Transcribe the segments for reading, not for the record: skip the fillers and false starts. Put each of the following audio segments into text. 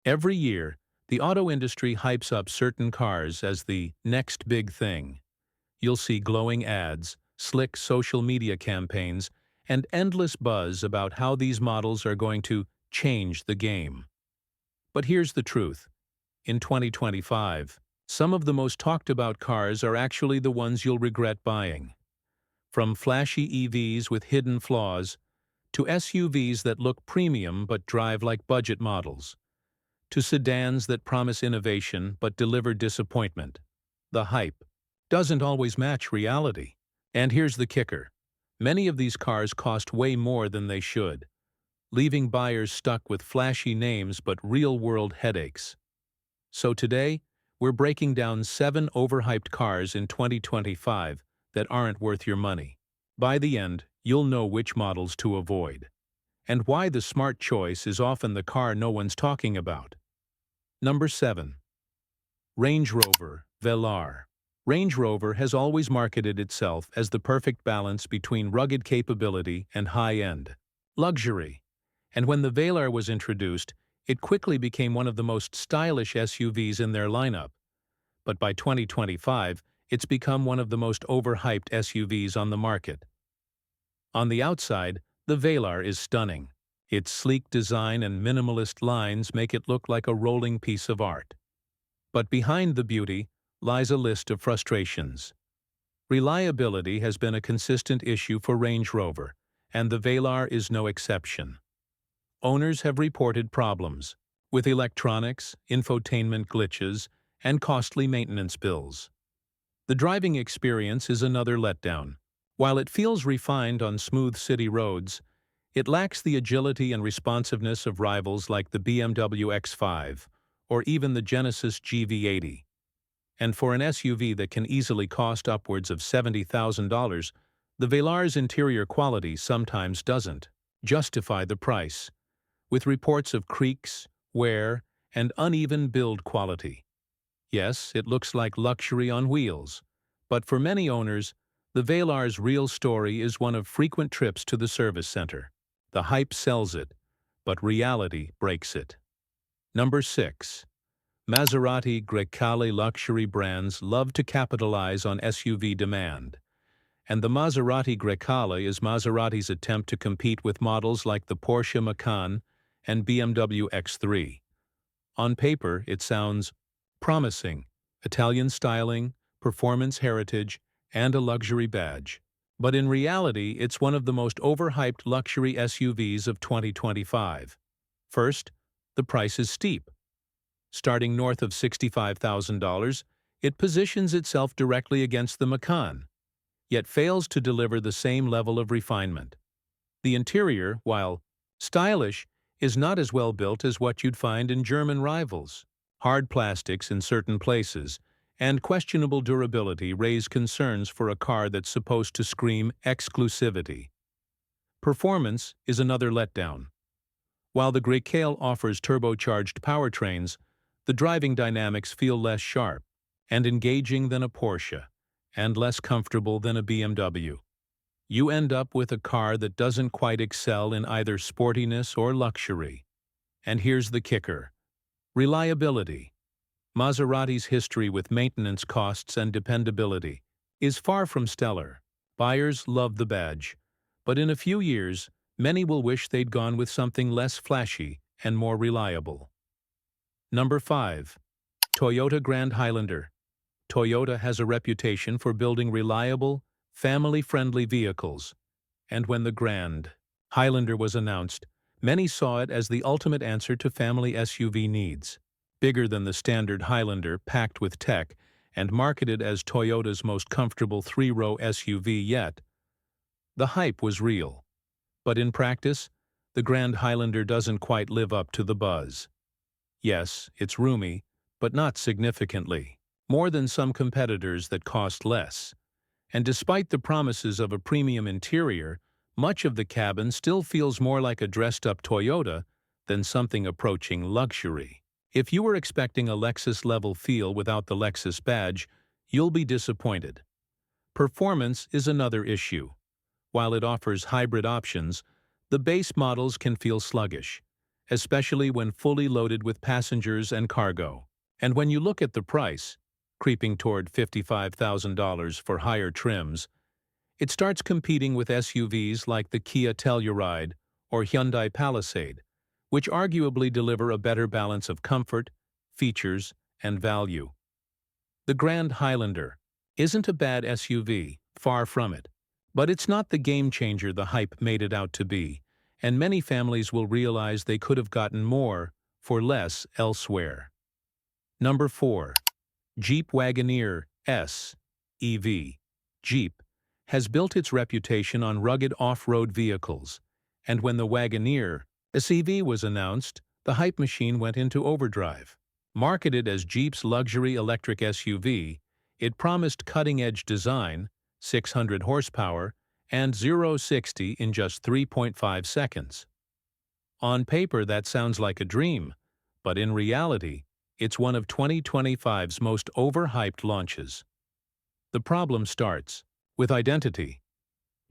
Every year, the auto industry hypes up certain cars as the next big thing. You'll see glowing ads, slick social media campaigns, and endless buzz about how these models are going to change the game. But here's the truth. In 2025, some of the most talked about cars are actually the ones you'll regret buying. From flashy EVs with hidden flaws, to SUVs that look premium but drive like budget models, to sedans that promise innovation but deliver disappointment. The hype doesn't always match reality. And here's the kicker. Many of these cars cost way more than they should, leaving buyers stuck with flashy names but real-world headaches. So today, we're breaking down 7 overhyped cars in 2025 that aren't worth your money. By the end, you'll know which models to avoid, and why the smart choice is often the car no one's talking about. Number 7. Range Rover Velar. Range Rover has always marketed itself as the perfect balance between rugged capability and high-end luxury. And when the Velar was introduced, it quickly became one of the most stylish SUVs in their lineup. But by 2025, it's become one of the most overhyped SUVs on the market. On the outside, the Velar is stunning. Its sleek design and minimalist lines make it look like a rolling piece of art. But behind the beauty lies a list of frustrations. Reliability has been a consistent issue for Range Rover, and the Velar is no exception. Owners have reported problems with electronics, infotainment glitches, and costly maintenance bills. The driving experience is another letdown. While it feels refined on smooth city roads, it lacks the agility and responsiveness of rivals like the BMW X5 or even the Genesis GV80. And for an SUV that can easily cost upwards of $70,000, the Velar's interior quality sometimes doesn't justify the price, with reports of creaks, wear, and uneven build quality. Yes, it looks like luxury on wheels, but for many owners, the Velar's real story is one of frequent trips to the service center. The hype sells it, but reality breaks it. Number 6. Maserati Grecale. Luxury brands love to capitalize on SUV demand, and the Maserati Grecale is Maserati's attempt to compete with models like the Porsche Macan and BMW X3. On paper, it sounds promising: Italian styling, performance heritage, and a luxury badge. But in reality, it's one of the most overhyped luxury SUVs of 2025. First, the price is steep. Starting north of $65,000, it positions itself directly against the Macan, yet fails to deliver the same level of refinement. The interior, while stylish, is not as well built as what you'd find in German rivals. Hard plastics in certain places and questionable durability raise concerns for a car that's supposed to scream exclusivity. Performance is another letdown. While the Grecale offers turbocharged powertrains, the driving dynamics feel less sharp and engaging than a Porsche, and less comfortable than a BMW. You end up with a car that doesn't quite excel in either sportiness or luxury. And here's the kicker: reliability. Maserati's history with maintenance costs and dependability is far from stellar. Buyers love the badge, but in a few years, many will wish they'd gone with something less flashy and more reliable. Number 5. Toyota Grand Highlander. Toyota has a reputation for building reliable, family-friendly vehicles, and when the Grand Highlander was announced, many saw it as the ultimate answer to family SUV needs. Bigger than the standard Highlander, packed with tech, and marketed as Toyota's most comfortable 3-row SUV yet, the hype was real. But in practice, the Grand Highlander doesn't quite live up to the buzz. Yes, it's roomy, but not significantly more than some competitors that cost less. And despite the promises of a premium interior, much of the cabin still feels more like a dressed-up Toyota than something approaching luxury. If you were expecting a Lexus-level feel without the Lexus badge, you'll be disappointed. Performance is another issue. While it offers hybrid options, the base models can feel sluggish, especially when fully loaded with passengers and cargo. And when you look at the price, creeping toward $55,000 for higher trims, it starts competing with SUVs like the Kia Telluride or Hyundai Palisade, which arguably deliver a better balance of comfort, features, and value. The Grand Highlander isn't a bad SUV, far from it. But it's not the game-changer the hype made it out to be, and many families will realize they could have gotten more for less elsewhere. Number 4. Jeep Wagoneer S EV. Jeep has built its reputation on rugged off-road vehicles, and when the Wagoneer SEV was announced, the hype machine went into overdrive. Marketed as Jeep's luxury electric SUV, it promised cutting-edge design, 600 horsepower, and 0-60 in just 3.5 seconds. On paper, that sounds like a dream, but in reality, it's one of 2025's most overhyped launches. The problem starts with identity.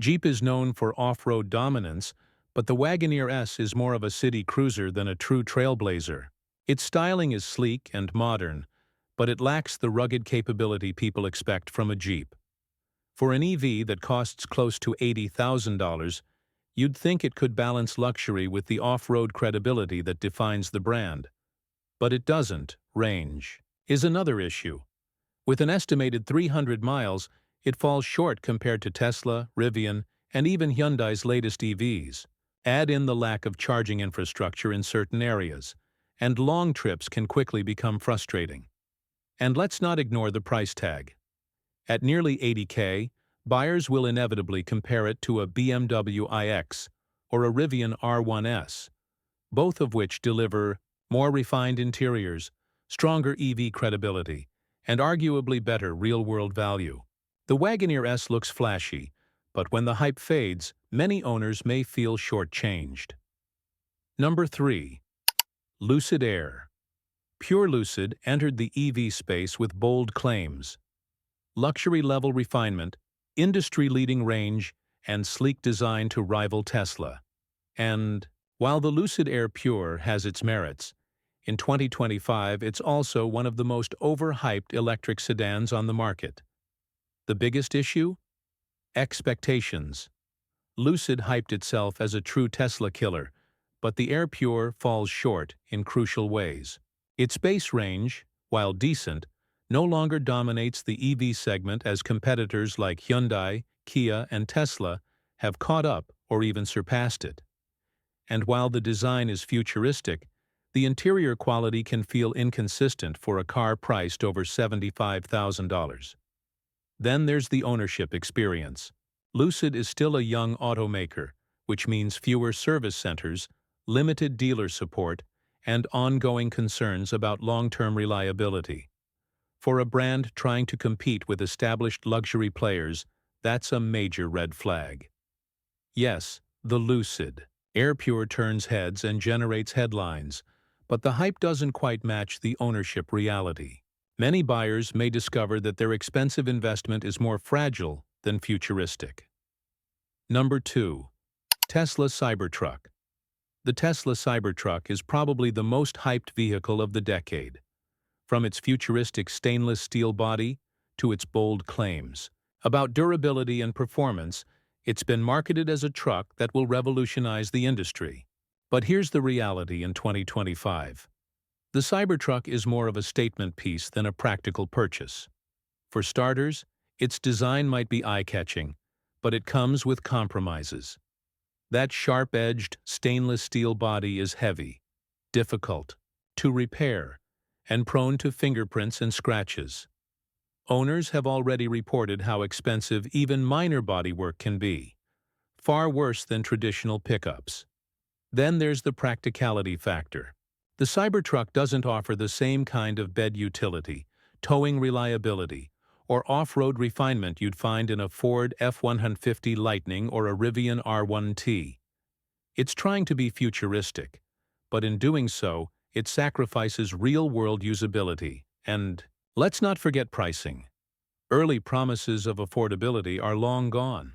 Jeep is known for off-road dominance, but the Wagoneer S is more of a city cruiser than a true trailblazer. Its styling is sleek and modern, but it lacks the rugged capability people expect from a Jeep. For an EV that costs close to $80,000, you'd think it could balance luxury with the off-road credibility that defines the brand. But it doesn't. Range is another issue. With an estimated 300 miles, it falls short compared to Tesla, Rivian, and even Hyundai's latest EVs. Add in the lack of charging infrastructure in certain areas, and long trips can quickly become frustrating. And let's not ignore the price tag. At nearly $80K, buyers will inevitably compare it to a BMW iX or a Rivian R1S, both of which deliver more refined interiors, stronger EV credibility, and arguably better real-world value. The Wagoneer S looks flashy, but when the hype fades, many owners may feel shortchanged. Number 3. Lucid Air. Pure Lucid entered the EV space with bold claims: luxury-level refinement, industry-leading range, and sleek design to rival Tesla. And while the Lucid Air Pure has its merits, in 2025 it's also one of the most overhyped electric sedans on the market. The biggest issue? Expectations. Lucid hyped itself as a true Tesla killer, but the Air Pure falls short in crucial ways. Its base range, while decent, no longer dominates the EV segment as competitors like Hyundai, Kia, and Tesla have caught up or even surpassed it. And while the design is futuristic, the interior quality can feel inconsistent for a car priced over $75,000. Then there's the ownership experience. Lucid is still a young automaker, which means fewer service centers, limited dealer support, and ongoing concerns about long-term reliability. For a brand trying to compete with established luxury players, that's a major red flag. Yes, the Lucid Air Pure turns heads and generates headlines, but the hype doesn't quite match the ownership reality. Many buyers may discover that their expensive investment is more fragile than futuristic. Number 2. Tesla Cybertruck. The Tesla Cybertruck is probably the most hyped vehicle of the decade. From its futuristic stainless steel body to its bold claims about durability and performance, it's been marketed as a truck that will revolutionize the industry. But here's the reality in 2025. The Cybertruck is more of a statement piece than a practical purchase. For starters, its design might be eye-catching, but it comes with compromises. That sharp-edged stainless steel body is heavy, difficult to repair, and prone to fingerprints and scratches. Owners have already reported how expensive even minor bodywork can be, far worse than traditional pickups. Then there's the practicality factor. The Cybertruck doesn't offer the same kind of bed utility, towing reliability, or off-road refinement you'd find in a Ford F-150 Lightning or a Rivian R1T. It's trying to be futuristic, but in doing so, it sacrifices real-world usability. And let's not forget pricing. Early promises of affordability are long gone.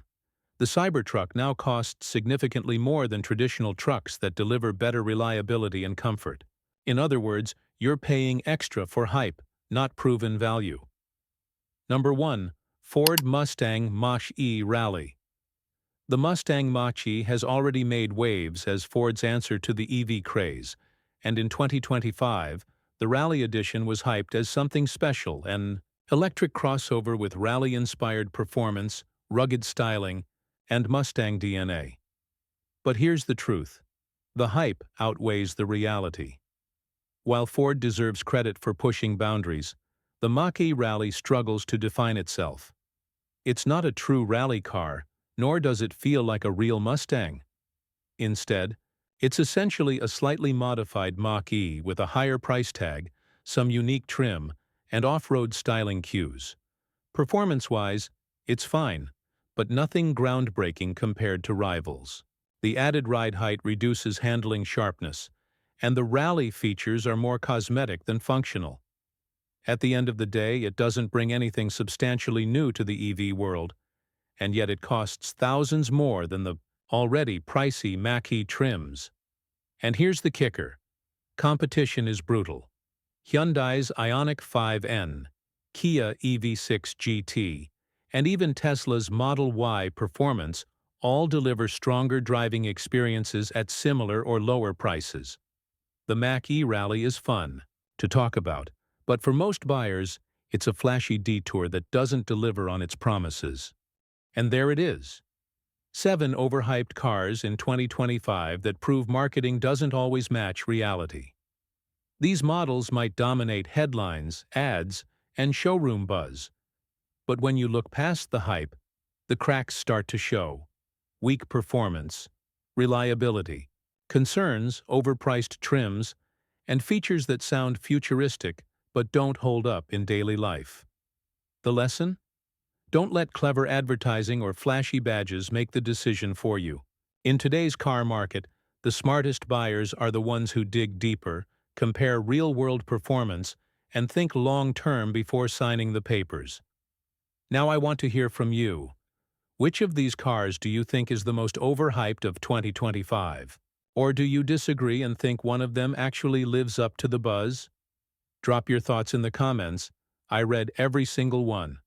The Cybertruck now costs significantly more than traditional trucks that deliver better reliability and comfort. In other words, you're paying extra for hype, not proven value. Number 1. Ford Mustang Mach-E Rally. The Mustang Mach-E has already made waves as Ford's answer to the EV craze, and in 2025, the Rally Edition was hyped as something special, an electric crossover with rally-inspired performance, rugged styling, and Mustang DNA. But here's the truth. The hype outweighs the reality. While Ford deserves credit for pushing boundaries, the Mach-E Rally struggles to define itself. It's not a true rally car, nor does it feel like a real Mustang. Instead, it's essentially a slightly modified Mach-E with a higher price tag, some unique trim, and off-road styling cues. Performance-wise, it's fine, but nothing groundbreaking compared to rivals. The added ride height reduces handling sharpness, and the rally features are more cosmetic than functional. At the end of the day, it doesn't bring anything substantially new to the EV world, and yet it costs thousands more than the already pricey Mach-E trims. And here's the kicker. Competition is brutal. Hyundai's Ioniq 5N, Kia EV6 GT, and even Tesla's Model Y Performance all deliver stronger driving experiences at similar or lower prices. The Mach-E Rally is fun to talk about, but for most buyers, it's a flashy detour that doesn't deliver on its promises. And there it is. 7 overhyped cars in 2025 that prove marketing doesn't always match reality. These models might dominate headlines, ads, and showroom buzz. But when you look past the hype, the cracks start to show. Weak performance, reliability, concerns, overpriced trims, and features that sound futuristic but don't hold up in daily life. The lesson? Don't let clever advertising or flashy badges make the decision for you. In today's car market, the smartest buyers are the ones who dig deeper, compare real-world performance, and think long-term before signing the papers. Now I want to hear from you. Which of these cars do you think is the most overhyped of 2025? Or do you disagree and think one of them actually lives up to the buzz? Drop your thoughts in the comments. I read every single one.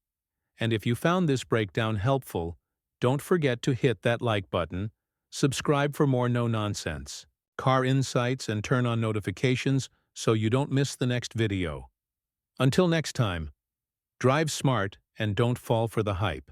And if you found this breakdown helpful, don't forget to hit that like button, subscribe for more no-nonsense car insights, and turn on notifications so you don't miss the next video. Until next time, drive smart and don't fall for the hype.